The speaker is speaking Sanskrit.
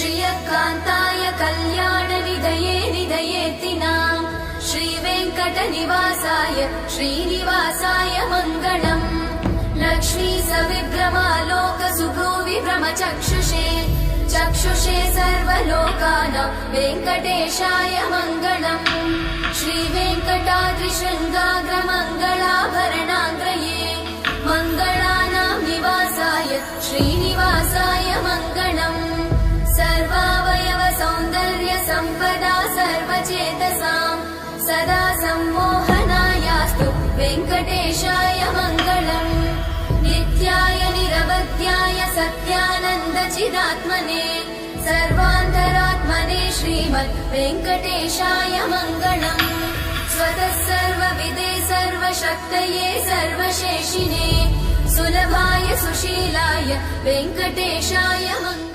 श्रियकान्ताय कल्याणनिधये निधयेतिनाम् श्रीवेङ्कटनिवासाय श्रीनिवासाय मङ्गलम् लक्ष्मी सविभ्रमालोकसुभ्रूविभ्रमचक्षुषे चक्षुषे सर्वलोकानां वेङ्कटेशाय मङ्गलम् श्रीवेङ्कटाद्रिशृङ्गाग्रमङ्गलाभरणाङ्ग्रये मङ्गलानां निवासाय श्रीनिवासाय मङ्गलम् सर्वावयव सौन्दर्य सम्पदा सर्वचेतसां सदा सम्मोहनायास्तु वेङ्कटेशाय मङ्गलम् नित्याय निरवध्याय सत्यानन्दचिदात्मने सर्वान्तरात्मने श्रीमद् वेङ्कटेशाय मङ्गलम् स्वतः सर्वविदे सर्वशक्तये सर्वशेषिने सुलभाय सुशीलाय वेङ्कटेशाय मङ्गलम्।